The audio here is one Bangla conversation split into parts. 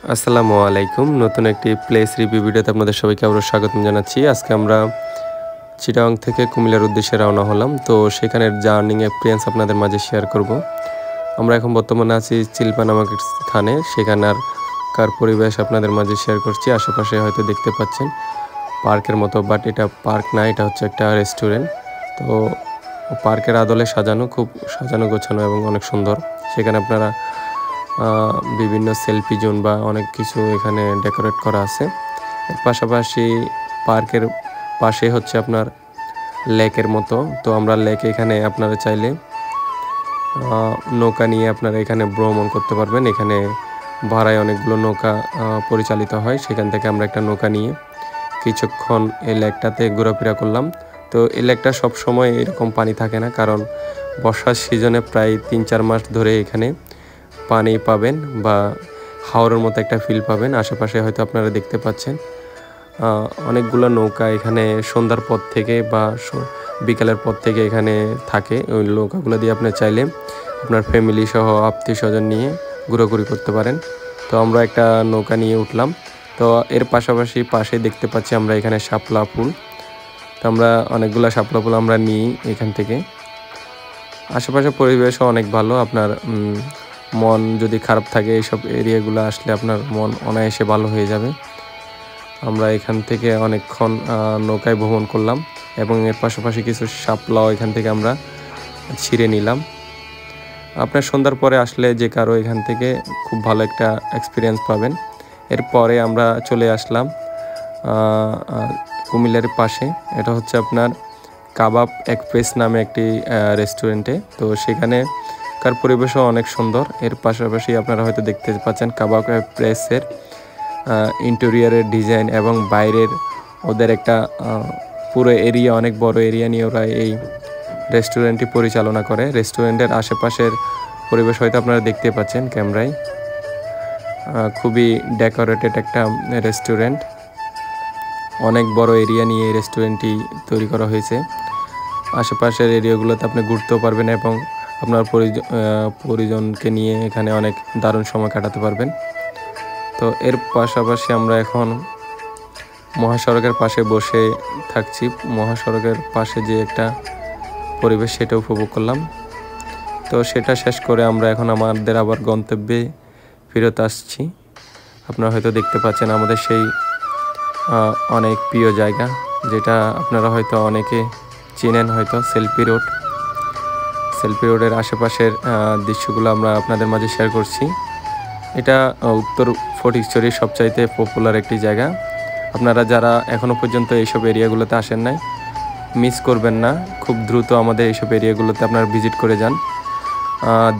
আসসালামু আলাইকুম। নতুন একটি প্লেস রিভিউ ভিডিওতে আপনাদের সবাইকে আবারও স্বাগতম জানাচ্ছি। আজকে আমরা চিটাগং থেকে কুমিল্লার উদ্দেশ্যে রওনা হলাম। তো সেখানের জার্নিং এক্সপিরিয়েন্স আপনাদের মাঝে শেয়ার করব। আমরা এখন বর্তমানে আছি চিলপা নামক একটি স্থানে। সেখানকার পরিবেশ আপনাদের মাঝে শেয়ার করছি। আশেপাশে হয়তো দেখতে পাচ্ছেন পার্কের মতো, বাট এটা পার্ক না, এটা হচ্ছে একটা রেস্টুরেন্ট। তো পার্কের আদলে সাজানো, খুব সাজানো গোছানো এবং অনেক সুন্দর। সেখানে আপনারা বিভিন্ন সেলফি জোন বা অনেক কিছু এখানে ডেকোরেট করা আছে। এর পাশাপাশি পার্কের পাশে হচ্ছে আপনার লেকের মতো। তো আমরা লেকে এখানে আপনারা চাইলে নৌকা নিয়ে আপনারা এখানে ভ্রমণ করতে পারবেন। এখানে ভাড়ায় অনেকগুলো নৌকা পরিচালিত হয়। সেখান থেকে আমরা একটা নৌকা নিয়ে কিছুক্ষণ এই লেকটাতে ঘোরাফেরা করলাম। তো এই লেকটা সবসময় এরকম পানি থাকে না, কারণ বর্ষার সিজনে প্রায় 3-4 মাস ধরে এখানে পানি পাবেন বা হাওরের মতো একটা ফিল পাবেন। আশেপাশে হয়তো আপনারা দেখতে পাচ্ছেন অনেকগুলো নৌকা এখানে সন্ধ্যার পর থেকে বা বিকালের পর থেকে এখানে থাকে। ওই নৌকাগুলো দিয়ে আপনি চাইলে আপনার ফ্যামিলি সহ আত্মীয় স্বজন নিয়ে ঘোরাঘুরি করতে পারেন। তো আমরা একটা নৌকা নিয়ে উঠলাম। তো এর পাশে দেখতে পাচ্ছি আমরা এখানে শাপলা ফুল। তো আমরা অনেকগুলো শাপলা ফুল আমরা নিই এখান থেকে। আশেপাশের পরিবেশও অনেক ভালো। আপনার মন যদি খারাপ থাকে এইসব এরিয়াগুলো আসলে আপনার মন অনায়াসে ভালো হয়ে যাবে। আমরা এখান থেকে অনেকক্ষণ নৌকায় ভ্রমণ করলাম এবং এর পাশাপাশি কিছু শাপলাও এখান থেকে আমরা ছিঁড়ে নিলাম। আপনার সন্ধ্যার পরে আসলে যে কারো এখান থেকে খুব ভালো একটা এক্সপিরিয়েন্স পাবেন। এরপরে আমরা চলে আসলাম কুমিল্লার পাশে। এটা হচ্ছে আপনার কাবাব এক্সপ্রেস নামে একটি রেস্টুরেন্টে। তো সেখানেকার পরিবেশও অনেক সুন্দর। এর পাশাপাশি আপনারা হয়তো দেখতে পাচ্ছেন কাবাব এক্সপ্রেসের ইন্টেরিয়রের ডিজাইন এবং বাইরের ওদের একটা পুরো এরিয়া, অনেক বড় এরিয়া নিয়ে ওরা এই রেস্টুরেন্টটি পরিচালনা করে। রেস্টুরেন্টের আশেপাশের পরিবেশ হয়তো আপনারা দেখতে পাচ্ছেন ক্যামেরায়। খুবই ডেকোরেটেড একটা রেস্টুরেন্ট। অনেক বড় এরিয়া নিয়ে এই রেস্টুরেন্টটি তৈরি করা হয়েছে। আশেপাশের এরিয়াগুলোতে আপনি ঘুরতেও পারবেন এবং আপনার পরিজনকে নিয়ে এখানে অনেক দারুণ সময় কাটাতে পারবেন। তো এর পাশাপাশি আমরা এখন মহাসড়কের পাশে বসে থাকছি। মহাসড়কের পাশে যে একটা পরিবেশ সেটা উপভোগ করলাম। তো সেটা শেষ করে আমরা এখন আমাদের আবার গন্তব্যে ফেরত আসছি। আপনারা হয়তো দেখতে পাচ্ছেন আমাদের সেই অনেক প্রিয় জায়গা, যেটা আপনারা হয়তো অনেকে চেনেন হয়তো, সেলফি রোডের আশেপাশের দৃশ্যগুলো আমরা আপনাদের মাঝে শেয়ার করছি। এটা উত্তর ফটিকছড়ির সবচাইতে পপুলার একটি জায়গা। আপনারা যারা এখনও পর্যন্ত এইসব এরিয়াগুলোতে আসেন নাই, মিস করবেন না। খুব দ্রুত আমাদের এইসব এরিয়াগুলোতে আপনারা ভিজিট করে যান।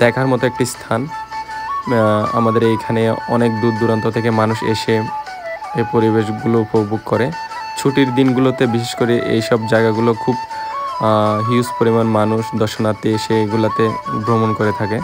দেখার মতো একটি স্থান। আমাদের এইখানে অনেক দূর দূরান্ত থেকে মানুষ এসে এই পরিবেশগুলো উপভোগ করে। ছুটির দিনগুলোতে বিশেষ করে এইসব জায়গাগুলো খুব হিউজ পরিমাণ মানুষ দর্শনার্থী এসে এগুলোতে ভ্রমণ করে থাকে।